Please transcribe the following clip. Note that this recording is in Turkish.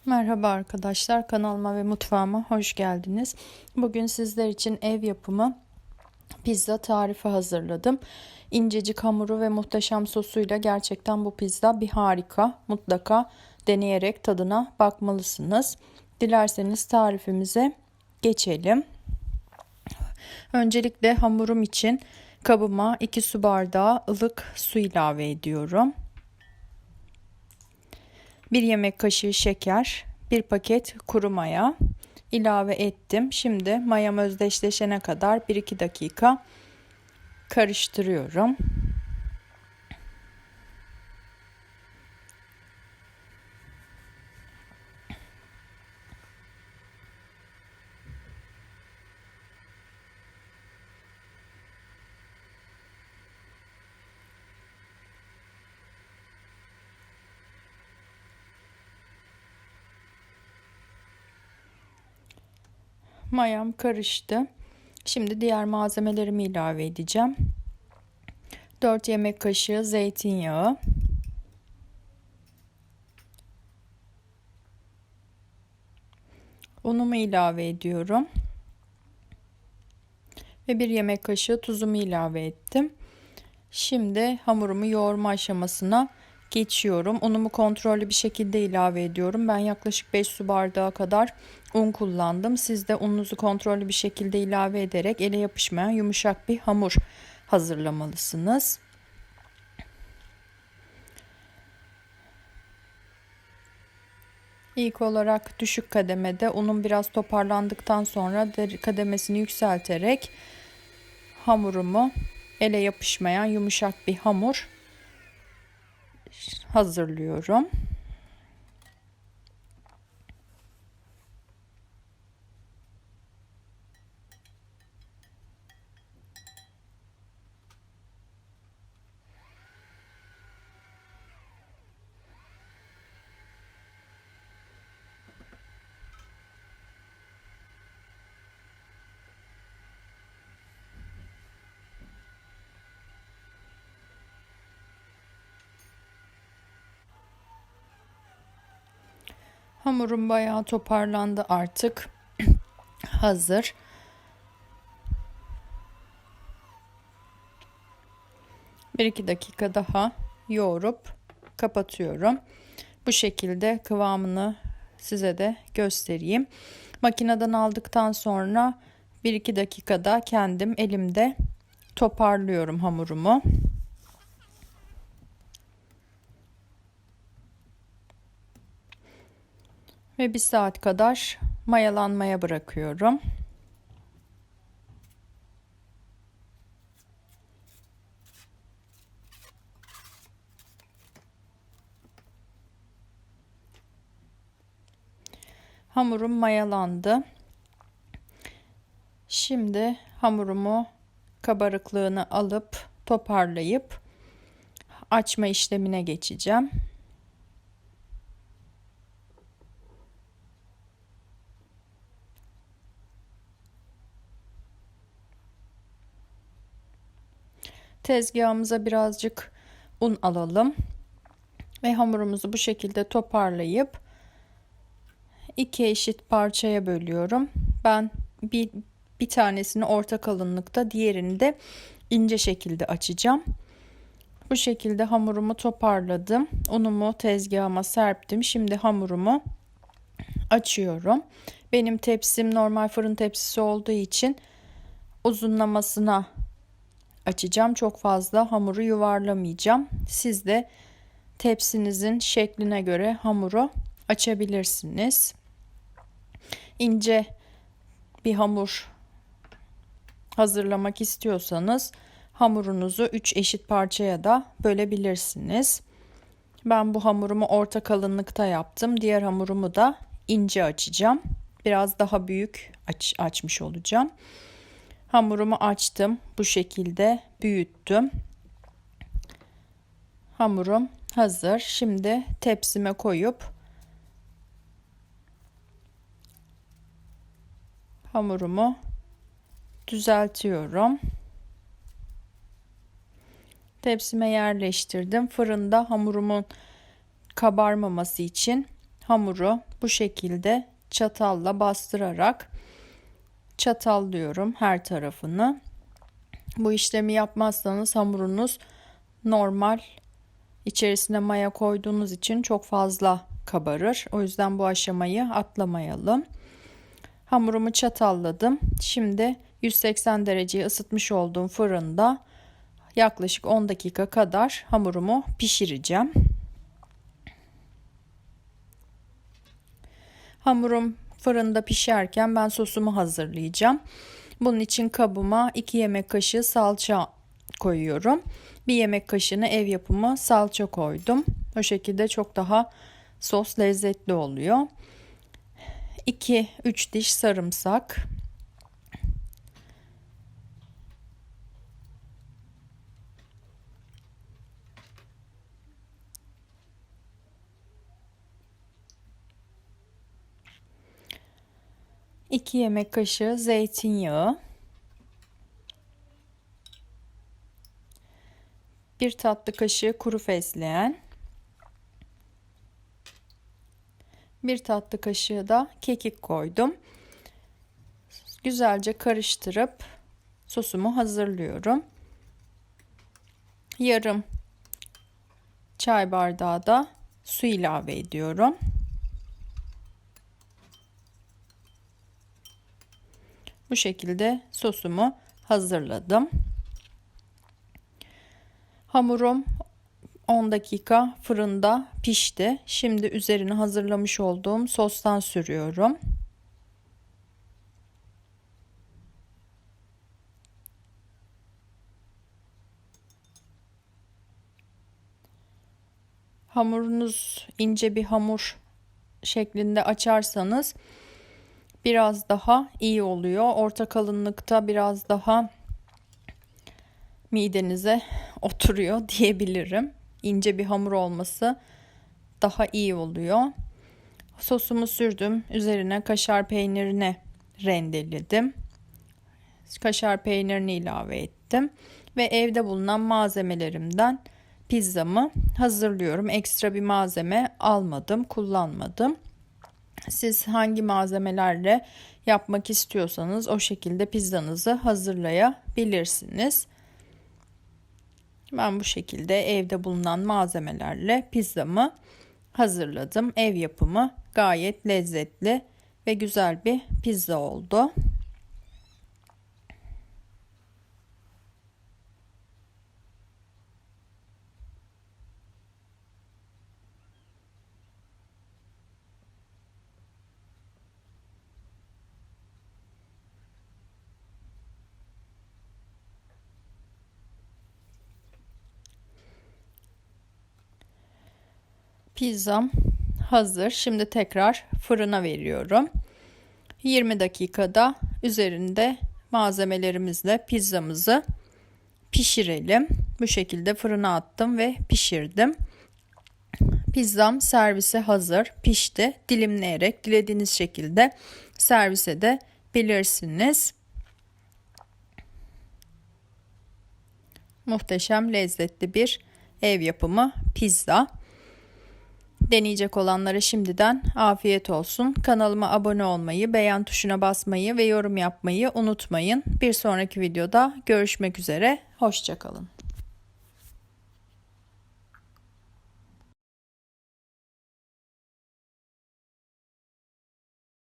Merhaba arkadaşlar, kanalıma ve mutfağıma hoş geldiniz. Bugün sizler için ev yapımı pizza tarifi hazırladım. İncecik hamuru ve muhteşem sosuyla gerçekten bu pizza bir harika. Mutlaka deneyerek tadına bakmalısınız. Dilerseniz tarifimize geçelim. Öncelikle hamurum için kabıma 2 su bardağı ılık su ilave ediyorum. 1 yemek kaşığı şeker, 1 paket kuru maya ilave ettim. Şimdi mayam özdeşleşene kadar 1-2 dakika karıştırıyorum. Mayam karıştı. Şimdi diğer malzemelerimi ilave edeceğim. 4 yemek kaşığı zeytinyağı, unumu ilave ediyorum ve 1 yemek kaşığı tuzumu ilave ettim. Şimdi hamurumu yoğurma aşamasına geçiyorum. Unumu kontrollü bir şekilde ilave ediyorum. Ben yaklaşık 5 su bardağı kadar un kullandım. Siz de ununuzu kontrollü bir şekilde ilave ederek ele yapışmayan yumuşak bir hamur hazırlamalısınız. İlk olarak düşük kademede unun biraz toparlandıktan sonra kademesini yükselterek hamurumu ele yapışmayan yumuşak bir hamur hazırlıyorum. Hamurum bayağı toparlandı artık. Hazır. Bir iki dakika daha yoğurup kapatıyorum. Bu şekilde kıvamını size de göstereyim. Makineden aldıktan sonra 1-2 dakikada kendim elimde toparlıyorum hamurumu. Ve 1 saat kadar mayalanmaya bırakıyorum. Hamurum mayalandı. Şimdi hamurumu kabarıklığını alıp toparlayıp açma işlemine geçeceğim. Tezgahımıza birazcık un alalım ve hamurumuzu bu şekilde toparlayıp 2 eşit parçaya bölüyorum. Ben bir tanesini orta kalınlıkta, diğerini de ince şekilde açacağım. Bu şekilde hamurumu toparladım. Unumu tezgahıma serptim. Şimdi hamurumu açıyorum. Benim tepsim normal fırın tepsisi olduğu için uzunlamasına açacağım. Çok fazla hamuru yuvarlamayacağım. Siz de tepsinizin şekline göre hamuru açabilirsiniz. İnce bir hamur hazırlamak istiyorsanız hamurunuzu 3 eşit parçaya da bölebilirsiniz. Ben bu hamurumu orta kalınlıkta yaptım. Diğer hamurumu da ince açacağım. Biraz daha büyük açmış olacağım. Hamurumu açtım. Bu şekilde büyüttüm. Hamurum hazır. Şimdi tepsime koyup hamurumu düzeltiyorum. Tepsime yerleştirdim. Fırında hamurumun kabarmaması için hamuru bu şekilde çatalla bastırarak çatallıyorum her tarafını. Bu işlemi yapmazsanız hamurunuz normal içerisine maya koyduğunuz için çok fazla kabarır. O yüzden bu aşamayı atlamayalım. Hamurumu çatalladım. Şimdi 180 dereceye ısıtmış olduğum fırında yaklaşık 10 dakika kadar hamurumu pişireceğim. Hamurum fırında pişerken ben sosumu hazırlayacağım. Bunun için kabıma 2 yemek kaşığı salça koyuyorum. 1 yemek kaşığını ev yapımı salça koydum. O şekilde çok daha sos lezzetli oluyor. 2-3 diş sarımsak. İki yemek kaşığı zeytinyağı. 1 tatlı kaşığı kuru fesleğen. 1 tatlı kaşığı da kekik koydum. Güzelce karıştırıp sosumu hazırlıyorum. Yarım çay bardağı da su ilave ediyorum. Bu şekilde sosumu hazırladım. Hamurum 10 dakika fırında pişti. Şimdi üzerine hazırlamış olduğum sostan sürüyorum. Hamurunuz ince bir hamur şeklinde açarsanız biraz daha iyi oluyor. Orta kalınlıkta biraz daha midenize oturuyor diyebilirim. İnce bir hamur olması daha iyi oluyor. Sosumu sürdüm. Üzerine kaşar peynirini rendeledim. Kaşar peynirini ilave ettim. Ve evde bulunan malzemelerimden pizzamı hazırlıyorum. Ekstra bir malzeme almadım, kullanmadım. Siz hangi malzemelerle yapmak istiyorsanız o şekilde pizzanızı hazırlayabilirsiniz. Ben bu şekilde evde bulunan malzemelerle pizzamı hazırladım. Ev yapımı gayet lezzetli ve güzel bir pizza oldu. Pizzam hazır. Şimdi tekrar fırına veriyorum. 20 dakikada üzerinde malzemelerimizle pizzamızı pişirelim. Bu şekilde fırına attım ve pişirdim. Pizzam servise hazır. Pişti. Dilimleyerek dilediğiniz şekilde servis edebilirsiniz. Muhteşem, lezzetli bir ev yapımı pizza. Deneyecek olanlara şimdiden afiyet olsun. Kanalıma abone olmayı, beğen tuşuna basmayı ve yorum yapmayı unutmayın. Bir sonraki videoda görüşmek üzere. Hoşça kalın.